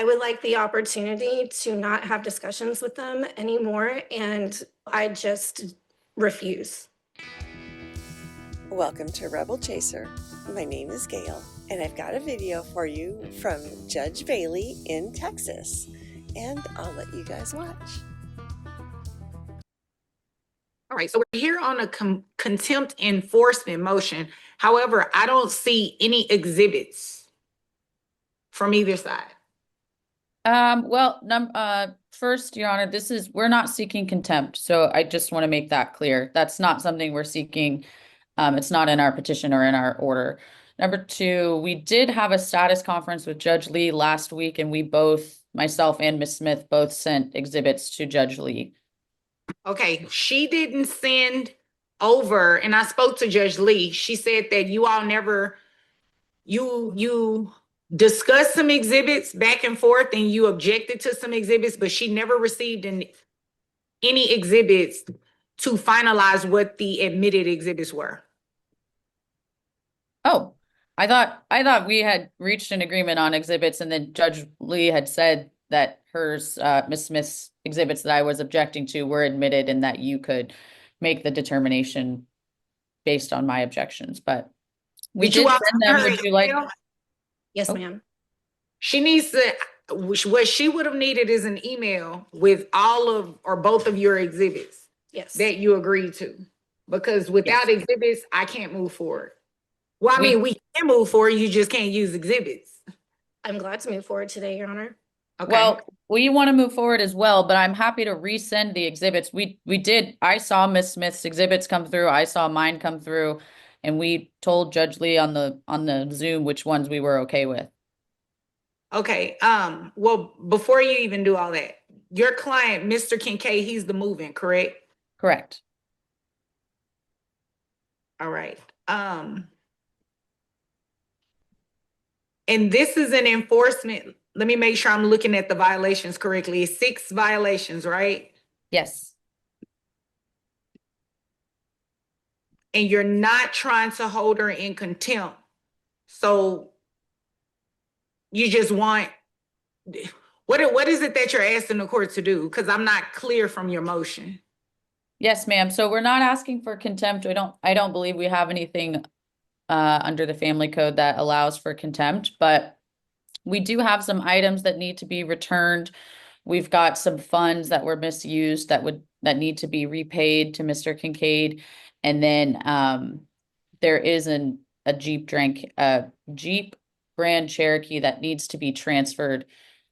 I would like the opportunity to not have discussions with them anymore, and I just refuse. Welcome to Rebel Chaser. My name is Gail, and I've got a video for you from Judge Bailey in Texas, and I'll let you guys watch. All right, so we're here on a contempt enforcement motion. However, I don't see any exhibits from either side. First, Your Honor, we're not seeking contempt, so I just want to make that clear. That's not something we're seeking. It's not in our petition or in our order. Number two, we did have a status conference with Judge Lee last week, and we both, myself and Ms. Smith, both sent exhibits to Judge Lee. Okay, she didn't send over, and I spoke to Judge Lee. She said that you all never, you discussed some exhibits back and forth, and you objected to some exhibits, but she never received any exhibits to finalize what the admitted exhibits were. Oh, I thought we had reached an agreement on exhibits, and then Judge Lee had said that hers, Ms. Smith's exhibits that I was objecting to were admitted, and that you could make the determination based on my objections. But we did send them. Would you like? Yes, ma'am. She needs to. What she would have needed is an email with all of or both of your exhibits. Yes. That you agreed to, because without exhibits, I can't move forward. Well, I mean, we can move forward. You just can't use exhibits. I'm glad to move forward today, Your Honor. Okay. Well, we want to move forward as well, but I'm happy to resend the exhibits. We did. I saw Ms. Smith's exhibits come through. I saw mine come through, and we told Judge Lee on the Zoom which ones we were okay with. Okay. Well, before you even do all that, your client, Mr. Kincaid, he's the moving, correct? Correct. All right. And this is an enforcement. Let me make sure I'm looking at the violations correctly. It's 6 violations, right? Yes. And you're not trying to hold her in contempt. So you just want, what is it that you're asking the court to do? Because I'm not clear from your motion. Yes, ma'am. So we're not asking for contempt. I don't believe we have anything under the family code that allows for contempt, but we do have some items that need to be returned. We've got some funds that were misused that need to be repaid to Mr. Kincaid. And then there is a Jeep Grand Cherokee that needs to be transferred.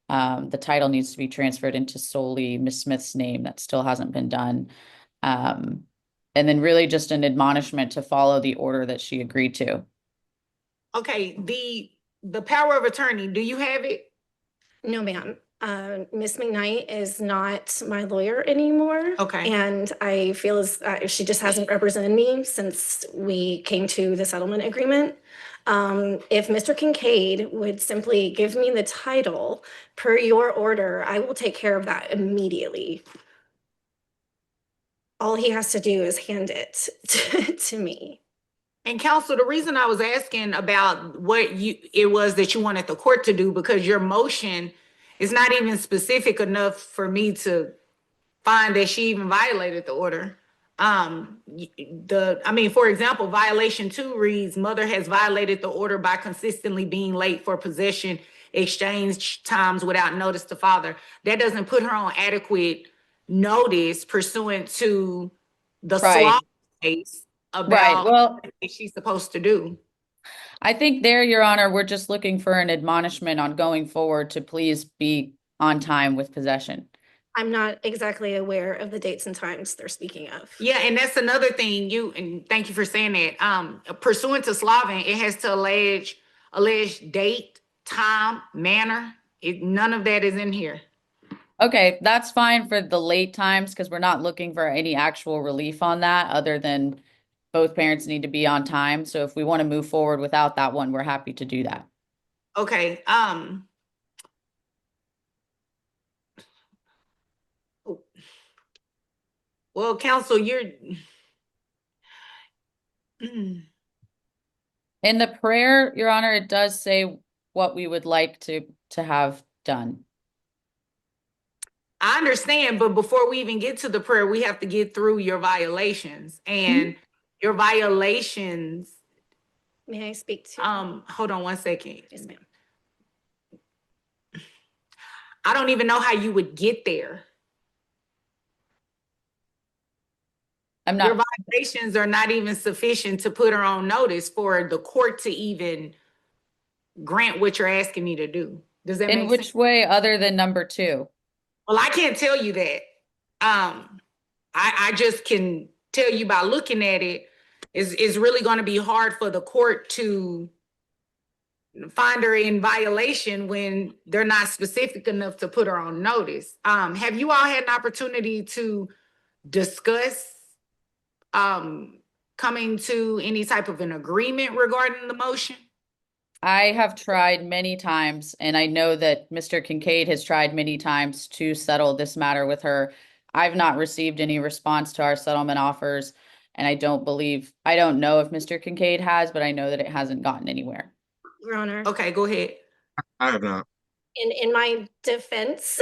The title needs to be transferred into solely Ms. Smith's name. That still hasn't been done. And then really just an admonishment to follow the order that she agreed to. Okay, the power of attorney, do you have it? No, ma'am. Ms. McKnight is not my lawyer anymore. Okay. And I feel as she just hasn't represented me since we came to the settlement agreement. If Mr. Kincaid would simply give me the title per your order, I will take care of that immediately. All he has to do is hand it to me. And counsel, the reason I was asking about what it was that you wanted the court to do, because your motion is not even specific enough for me to find that she even violated the order. For example, violation 2 reads, mother has violated the order by consistently being late for possession exchange times without notice to father. That doesn't put her on adequate notice pursuant to the slaughter case about what she's supposed to do. I think there, Your Honor, we're just looking for an admonishment on going forward to please be on time with possession. I'm not exactly aware of the dates and times they're speaking of. Yeah, and that's another thing and thank you for saying that. Pursuant to Slavin, it has to allege date, time, manner. None of that is in here. Okay, that's fine for the late times because we're not looking for any actual relief on that other than both parents need to be on time. So if we want to move forward without that one, we're happy to do that. Okay. Well, counsel, in the prayer, Your Honor, it does say what we would like to have done. I understand, but before we even get to the prayer, we have to get through your violations. And your violations, May I speak to? hold on one second. Yes, ma'am. I don't even know how you would get there. Your violations are not even sufficient to put her on notice for the court to even grant what you're asking me to do. Does that make sense? In which way other than number 2? Well, I can't tell you that. I just can tell you by looking at it, is really going to be hard for the court to find her in violation when they're not specific enough to put her on notice. Have you all had an opportunity to discuss coming to any type of an agreement regarding the motion? I have tried many times, and I know that Mr. Kincaid has tried many times to settle this matter with her. I've not received any response to our settlement offers, and I don't know if Mr. Kincaid has, but I know that it hasn't gotten anywhere. Your Honor. Okay, go ahead. I have not. In my defense,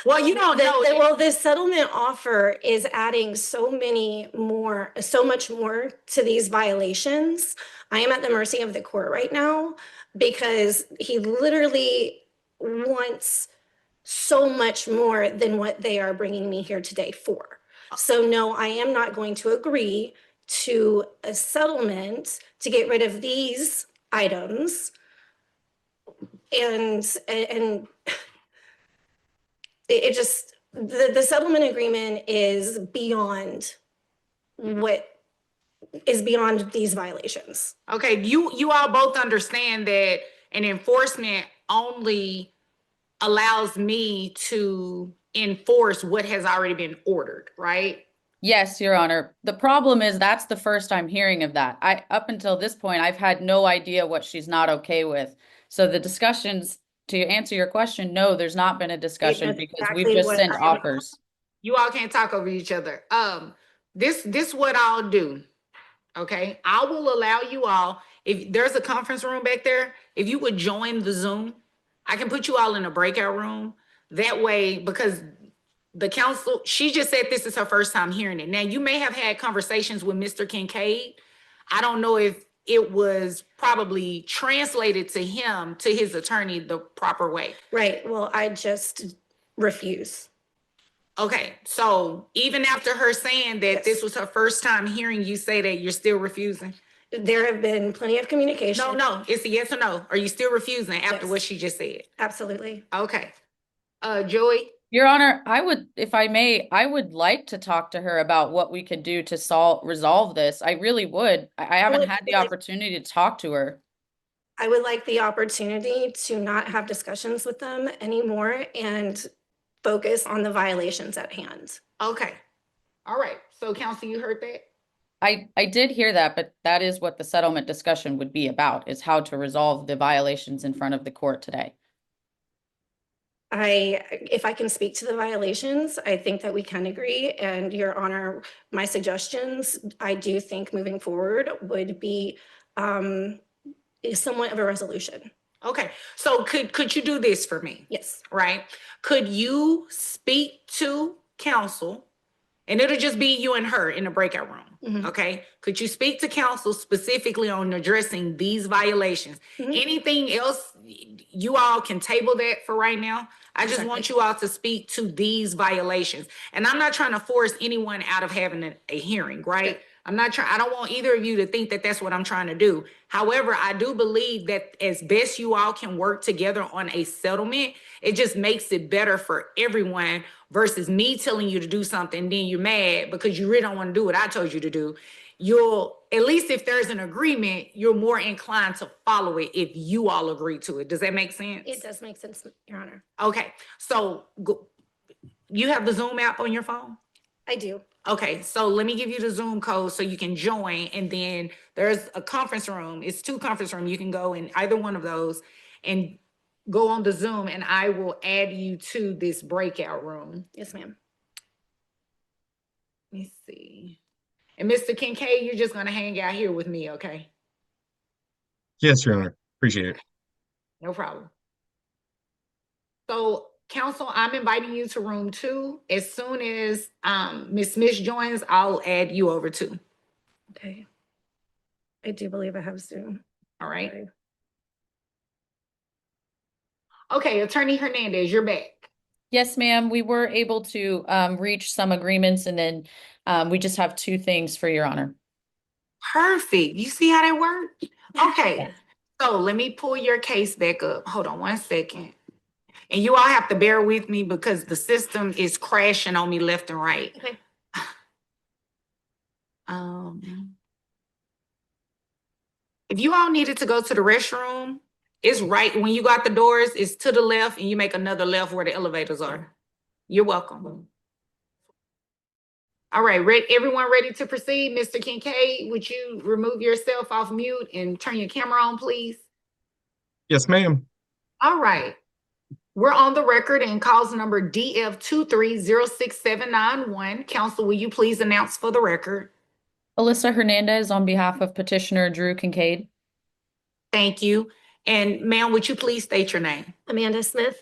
well, you don't know. This settlement offer is adding so much more to these violations. I am at the mercy of the court right now because he literally wants so much more than what they are bringing me here today for. So no, I am not going to agree to a settlement to get rid of these items. And it just, the settlement agreement is beyond these violations. Okay, you all both understand that an enforcement only allows me to enforce what has already been ordered, right? Yes, Your Honor. The problem is that's the first I'm hearing of that. Up until this point, I've had no idea what she's not okay with. So the discussions, to answer your question, no, there's not been a discussion because we've just sent offers. You all can't talk over each other. This what I'll do. Okay, I will allow you all, if there's a conference room back there, if you would join the Zoom, I can put you all in a breakout room. That way, because the counsel, she just said this is her first time hearing it. Now, you may have had conversations with Mr. Kincaid. I don't know if it was probably translated to him, to his attorney, the proper way. Right. Well, I just refuse. Okay. So even after her saying that this was her first time hearing you say that, you're still refusing? There have been plenty of communication. No, it's a yes or no. Are you still refusing after what she just said? Absolutely. Okay. Joey? Your Honor, if I may, I would like to talk to her about what we could do to resolve this. I really would. I haven't had the opportunity to talk to her. I would like the opportunity to not have discussions with them anymore and focus on the violations at hand. Okay. All right. So, counsel, you heard that? I did hear that, but that is what the settlement discussion would be about, is how to resolve the violations in front of the court today. If I can speak to the violations, I think that we can agree. And Your Honor, my suggestions, I do think moving forward would be somewhat of a resolution. Okay. So could you do this for me? Yes. Right. Could you speak to counsel, and it'll just be you and her in the breakout room? Mm-hmm. Okay. Could you speak to counsel specifically on addressing these violations? Mm-hmm. Anything else, you all can table that for right now. I just want you all to speak to these violations. And I'm not trying to force anyone out of having a hearing, right? Okay. I don't want either of you to think that that's what I'm trying to do. However, I do believe that as best you all can work together on a settlement, it just makes it better for everyone versus me telling you to do something, then you're mad because you really don't want to do what I told you to do. At least if there's an agreement, you're more inclined to follow it if you all agree to it. Does that make sense? It does make sense, Your Honor. Okay. So you have the Zoom app on your phone? I do. Okay, so let me give you the Zoom code so you can join, and then there's a conference room. It's 2 conference rooms. You can go in either one of those and go on the Zoom, and I will add you to this breakout room. Yes, ma'am. Let me see. And Mr. Kincaid, you're just going to hang out here with me, okay? Yes, Your Honor. Appreciate it. No problem. So council, I'm inviting you to room 2. As soon as Ms. Smith joins, I'll add you over too. Okay. I do believe I have Zoom. All right. Okay. Okay, Attorney Hernandez, you're back. Yes, ma'am. We were able to reach some agreements, and then we just have 2 things for your honor. Perfect. You see how that worked? Okay. Yes. So let me pull your case back up. Hold on 1 second. And you all have to bear with me because the system is crashing on me left and right. Okay. If you all needed to go to the restroom, it's right when you go out the doors, it's to the left and you make another left where the elevators are. You're welcome. All right, everyone ready to proceed? Mr. Kincaid, would you remove yourself off mute and turn your camera on, please? Yes, ma'am. All right. We're on the record in cause number DF 2306791. Counsel, will you please announce for the record? Alyssa Hernandez on behalf of petitioner Drew Kincaid. Thank you. And ma'am, would you please state your name? Amanda Smith.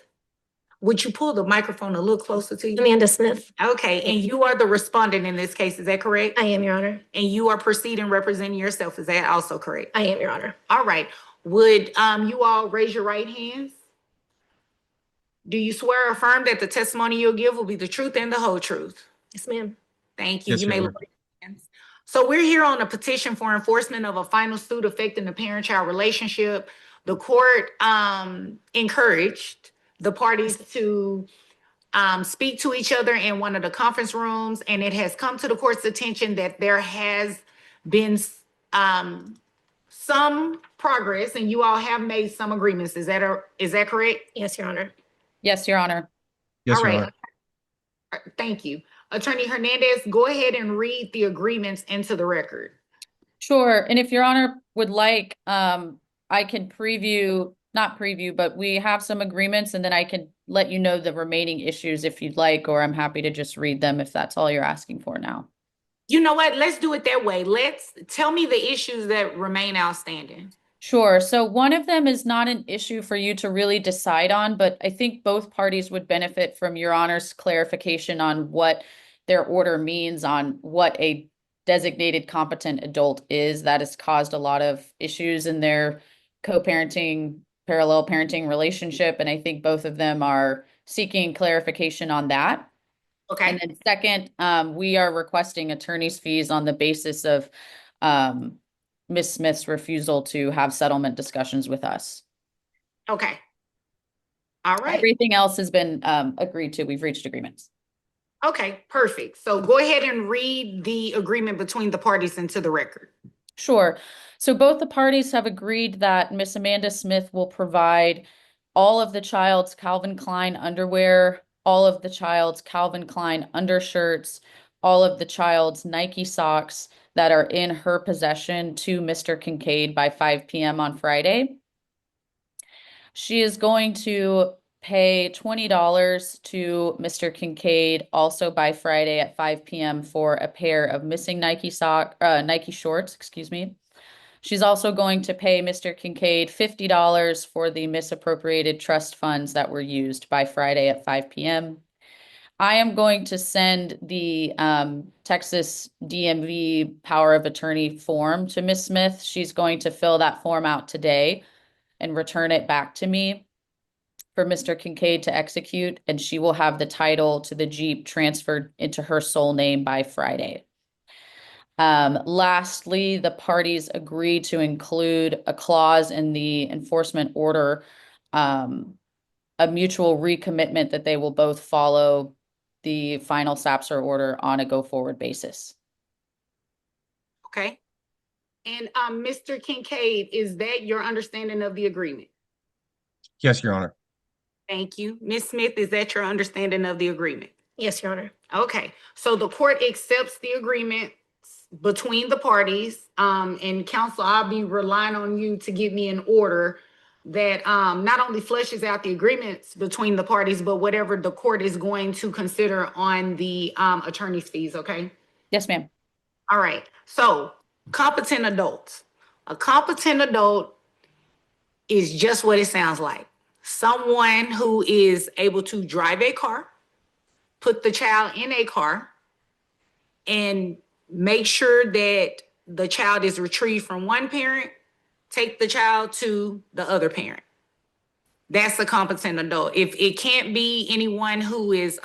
Would you pull the microphone a little closer to you? Amanda Smith. Okay, and you are the respondent in this case, is that correct? I am, Your Honor. And you are proceeding representing yourself, is that also correct? I am, Your Honor. All right. Would you all raise your right hands? Do you swear or affirm that the testimony you'll give will be the truth and the whole truth? Yes, ma'am. Thank you. Yes, You Your may Honor. lower your hands. So we're here on a petition for enforcement of a final suit affecting the parent-child relationship. The court encouraged the parties to speak to each other in one of the conference rooms, and it has come to the court's attention that there has been some progress, and you all have made some agreements. Is that correct? Yes, Your Honor. Yes, Your Honor. Yes, All Your right. Honor. Thank you. Attorney Hernandez, go ahead and read the agreements into the record. Sure. And if Your Honor would like, I can not preview, but we have some agreements, and then I can let you know the remaining issues if you'd like, or I'm happy to just read them if that's all you're asking for now. You know what? Let's do it that way. Tell me the issues that remain outstanding. Sure. So one of them is not an issue for you to really decide on, but I think both parties would benefit from Your Honor's clarification on what their order means on what a designated competent adult is. That has caused a lot of issues in their co-parenting, parallel parenting relationship. And I think both of them are seeking clarification on that. Okay. And then second, we are requesting attorney's fees on the basis of Ms. Smith's refusal to have settlement discussions with us. Okay. All right. Everything else has been agreed to. We've reached agreements. Okay, perfect. So go ahead and read the agreement between the parties into the record. Sure. So both the parties have agreed that Miss Amanda Smith will provide all of the child's Calvin Klein underwear, all of the child's Calvin Klein undershirts, all of the child's Nike socks that are in her possession to Mr. Kincaid by 5 p.m. on Friday. She is going to pay $20 to Mr. Kincaid also by Friday at 5 p.m. for a pair of missing Nike shorts, excuse me. She's also going to pay Mr. Kincaid $50 for the misappropriated trust funds that were used by Friday at 5 p.m. I am going to send the Texas DMV power of attorney form to Ms. Smith. She's going to fill that form out today and return it back to me for Mr. Kincaid to execute, and she will have the title to the Jeep transferred into her sole name by Friday. Lastly, the parties agreed to include a clause in the enforcement order, a mutual recommitment that they will both follow the final SAPSR order on a go-forward basis. Okay. And Mr. Kincaid, is that your understanding of the agreement? Yes, Your Honor. Thank you. Ms. Smith, is that your understanding of the agreement? Yes, Your Honor. Okay, so the court accepts the agreement between the parties. And counsel, I'll be relying on you to give me an order that not only fleshes out the agreements between the parties, but whatever the court is going to consider on the attorney's fees, okay? Yes, ma'am. All right, so competent adults. A competent adult is just what it sounds like. someone who is able to drive a car, put the child in a car, and make sure that the child is retrieved from one parent, take the child to the other parent. That's a competent adult. If it can't be anyone who is,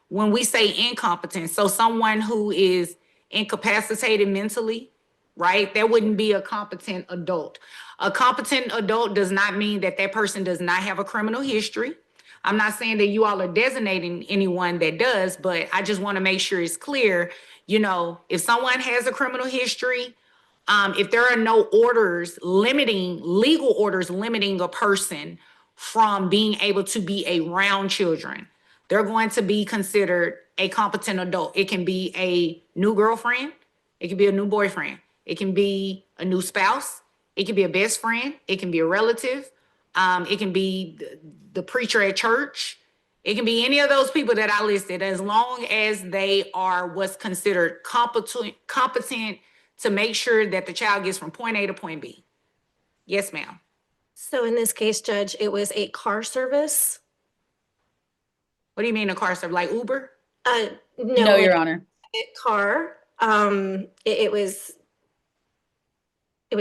when we say incompetent, so someone who is incapacitated mentally, right? That wouldn't be a competent adult. A competent adult does not mean that that person does not have a criminal history. I'm not saying that you all are designating anyone that does, but I just want to make sure it's clear, you know, if someone has a criminal history, if there are no orders limiting, legal orders limiting a person from being able to be around children, they're going to be considered a competent adult. It can be a new girlfriend. It can be a new boyfriend. It can be a new spouse. It can be a best friend. It can be a relative. It can be the preacher at church. It can be any of those people that I listed, as long as they are what's considered competent to make sure that the child gets from point A to point B. Yes, ma'am. So in this case, Judge, it was a car service? What do you mean a car service, like Uber? No, No, like Your Honor. a car. It was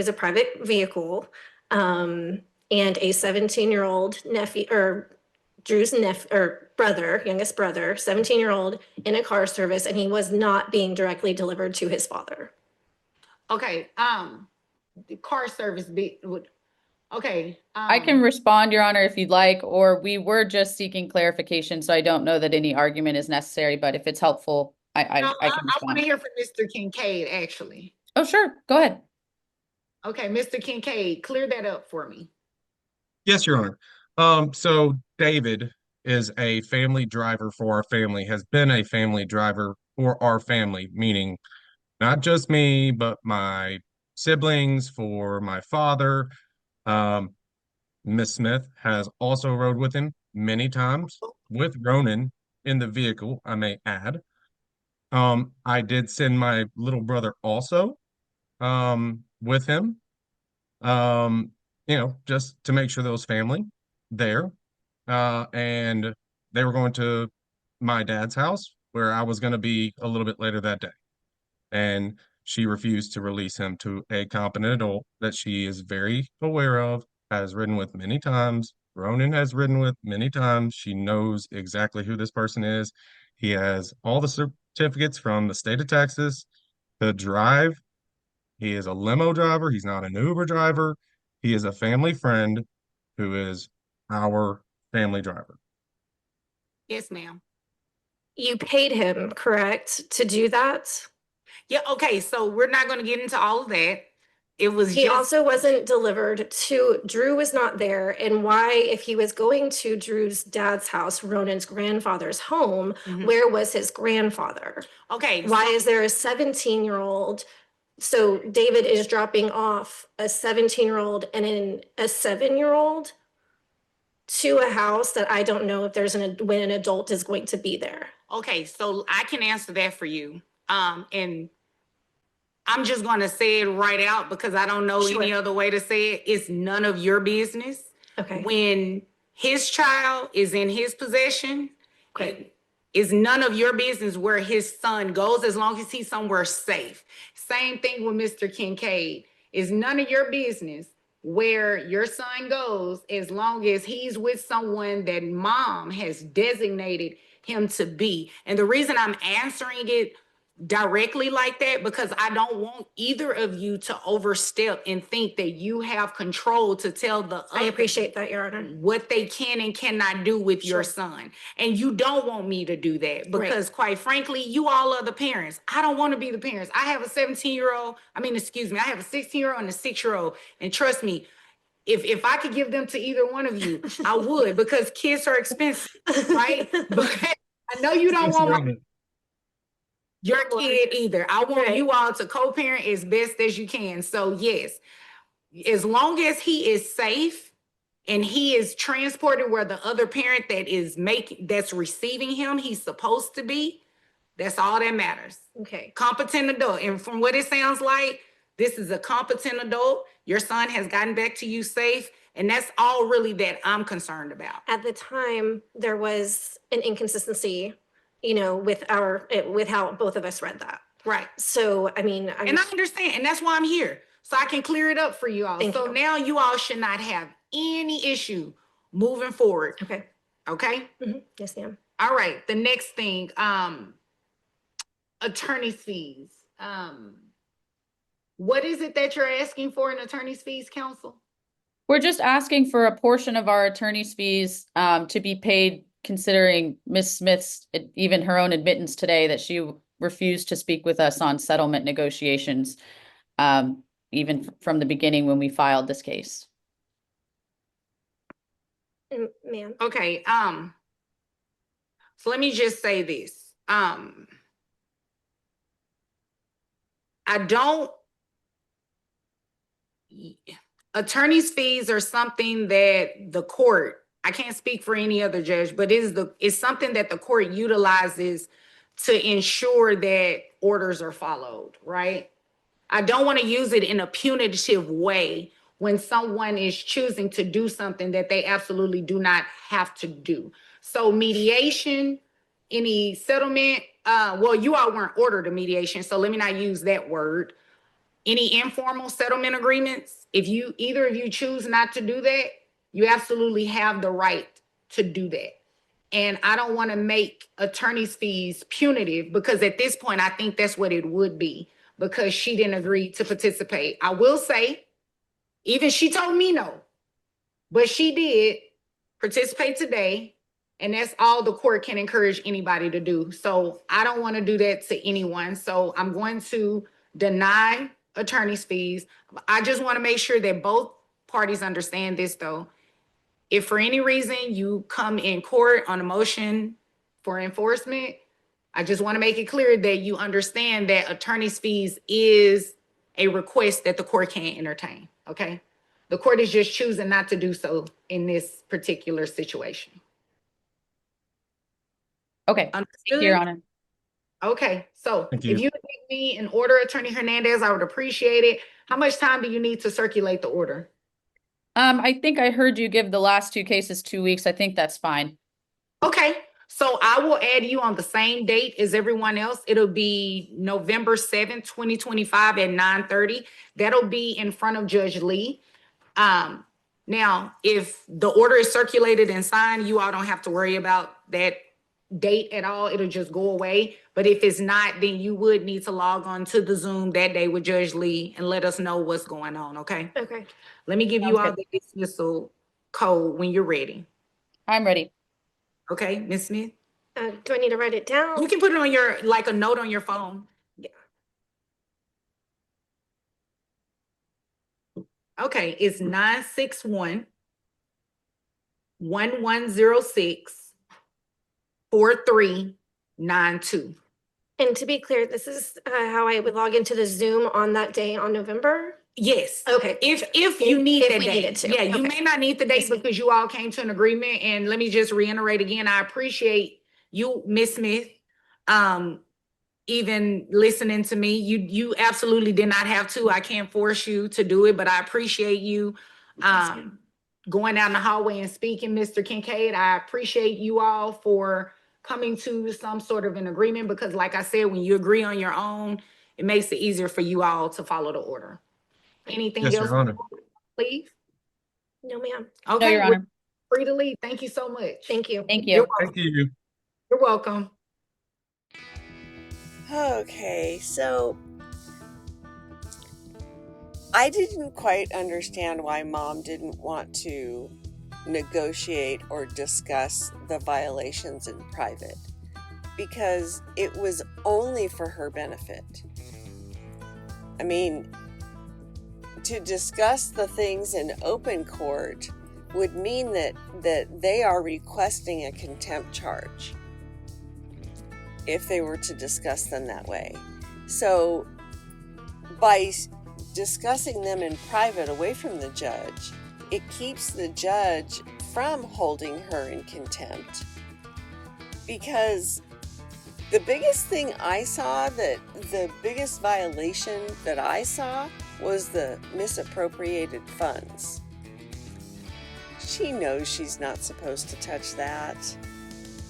a private vehicle, and a 17-year-old nephew, or Drew's youngest brother, 17-year-old in a car service, and he was not being directly delivered to his father. Okay, the car service would, okay. I can respond, Your Honor, if you'd like, or we were just seeking clarification, so I don't know that any argument is necessary, but if it's helpful, I can I want respond. to hear from Mr. Kincaid, actually. Oh, sure, go ahead. Okay, Mr. Kincaid, clear that up for me. Yes, Your Honor. So David is a family driver for our family, has been a family driver for our family, meaning not just me, but my siblings, for my father. Miss Smith has also rode with him many times, with Ronan in the vehicle, I may add. I did send my little brother also with him, just to make sure there was family there. And they were going to my dad's house, where I was going to be a little bit later that day. And she refused to release him to a competent adult that she is very aware of, has ridden with many times. Ronan has ridden with many times. She knows exactly who this person is. He has all the certificates from the state of Texas to drive. He is a limo driver. He's not an Uber driver. He is a family friend who is our family driver. Yes, ma'am. You paid him, correct, to do that? Yeah, okay, so we're not going to get into all of that. It was He just, also wasn't delivered to, Drew was not there, and why, if he was going to Drew's dad's house, Ronan's grandfather's home, where was his grandfather? okay. Why is there a 17-year-old? So David is dropping off a 17-year-old and a 7-year-old to a house that I don't know if there's when an adult is going to be there. Okay, so I can answer that for you. And I'm just going to say it right out because I don't know any other way to say it. It's none of your business. Okay. When his child is in his possession, Okay. it's none of your business where his son goes, as long as he's somewhere safe. Same thing with Mr. Kincaid. It's none of your business where your son goes, as long as he's with someone that mom has designated him to be. And the reason I'm answering it directly like that, because I don't want either of you to overstep and think that you have control to tell the I appreciate that, Your Honor. what they can and cannot do with your son. And you don't want me to do that because quite frankly, you all are the parents. I don't want to be the parents. I have a 17-year-old, I have a 16-year-old and a 6-year-old. And trust me, if I could give them to either one of you, I would, because kids are expensive, right? But I know you don't want your kid either. I want you all to co-parent as best as you can. So yes, as long as he is safe and he is transported where the other parent that's receiving him, he's supposed to be, that's all that matters. Okay. Competent adult. And from what it sounds like, This is a competent adult. Your son has gotten back to you safe. And that's all really that I'm concerned about. At the time, there was an inconsistency, with with how both of us read that. Right. So, I mean, And I understand. And that's why I'm here. So I can clear it up for you all. Thank So you. now you all should not have any issue moving forward. Okay. Okay? Yes, ma'am. All right. The next thing, attorney's fees. What is it that you're asking for in attorney's fees, counsel? We're just asking for a portion of our attorney's fees to be paid, considering Ms. Smith's, even her own admittance today that she refused to speak with us on settlement negotiations, even from the beginning when we filed this case. Ma'am. Okay, so let me just say this. Attorney's fees are something that the court, I can't speak for any other judge, but it's something that the court utilizes to ensure that orders are followed, right? I don't want to use it in a punitive way when someone is choosing to do something that they absolutely do not have to do. So mediation, any settlement, well, you all weren't ordered a mediation, so let me not use that word. Any informal settlement agreements, if either of you choose not to do that, you absolutely have the right to do that. And I don't want to make attorney's fees punitive, because at this point, I think that's what it would be, because she didn't agree to participate. I will say, even she told me no, but she did participate today, and that's all the court can encourage anybody to do. So I don't want to do that to anyone. So I'm going to deny attorney's fees. I just want to make sure that both parties understand this, though. If for any reason you come in court on a motion for enforcement, I just want to make it clear that you understand that attorney's fees is a request that the court can't entertain, okay? The court is just choosing not to do so in this particular situation. Okay, thank you, Your Honor. Okay, so Thank if you. you would give me an order, Attorney Hernandez, I would appreciate it. How much time do you need to circulate the order? I think I heard you give the last two cases 2 weeks. I think that's fine. Okay, so I will add you on the same date as everyone else. It'll be November 7th, 2025 at 9:30. That'll be in front of Judge Lee. Now, if the order is circulated and signed, you all don't have to worry about that date at all. It'll just go away. But if it's not, then you would need to log on to the Zoom that day with Judge Lee and let us know what's going on, okay? Okay. Let me give you all the dismissal code when you're ready. I'm ready. Okay, Ms. Smith? Do I need to write it down? You can put it on your, like a note on your phone. Yeah. Okay, it's 961-1106-4392. And to be clear, this is how I would log into the Zoom on that day on November? Yes. Okay. If you need If that we date. needed to. Yeah, you Okay. may not need the date Yes, ma'am. because you all came to an agreement. And let me just reiterate again, I appreciate you, Ms. Smith, even listening to me. You absolutely did not have to. I can't force you to do it, but I appreciate you going down the hallway and speaking, Mr. Kincaid. I appreciate you all for coming to some sort of an agreement, because like I said, when you agree on your own, it makes it easier for you all to follow the order. Anything Yes, else, Your Honor. please? No, ma'am. No, Okay, Your Honor. free to leave. Thank you so much. Thank you. Thank You're you. welcome. Thank you. You're welcome. Okay, so I didn't quite understand why Mom didn't want to negotiate or discuss the violations in private, because it was only for her benefit. I mean, to discuss the things in open court would mean that they are requesting a contempt charge if they were to discuss them that way. So by discussing them in private away from the judge, it keeps the judge from holding her in contempt. Because the biggest thing I saw, the biggest violation that I saw was the misappropriated funds. She knows she's not supposed to touch that.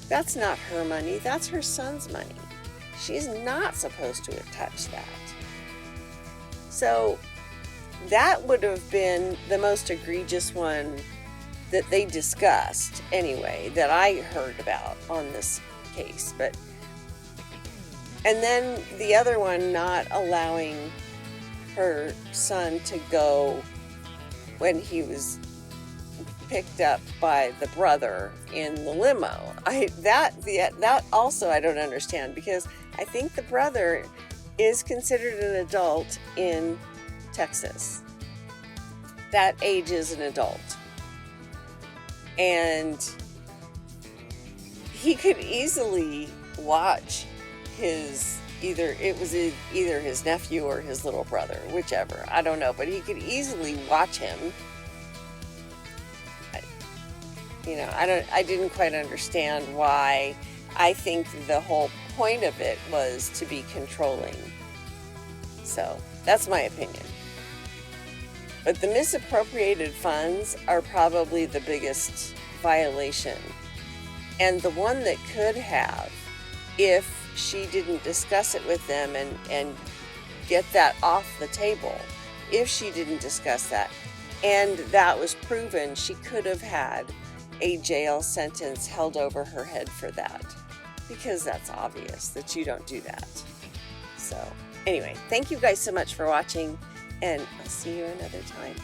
That's not her money, that's her son's money. She's not supposed to touch that. So that would have been the most egregious one that they discussed anyway, that I heard about on this case. And then the other one, not allowing her son to go when he was picked up by the brother in the limo. That also I don't understand, because I think the brother is considered an adult in Texas. That age is an adult. And he could easily watch his either his nephew or his little brother, whichever, I don't know, but he could easily watch him. I didn't quite understand why. I think the whole point of it was to be controlling. So that's my opinion. But the misappropriated funds are probably the biggest violation. And the one that could have, if she didn't discuss it with them and get that off the table, if she didn't discuss that, and that was proven, she could have had a jail sentence held over her head for that, because that's obvious that you don't do that. So anyway, thank you guys so much for watching, and I'll see you another time.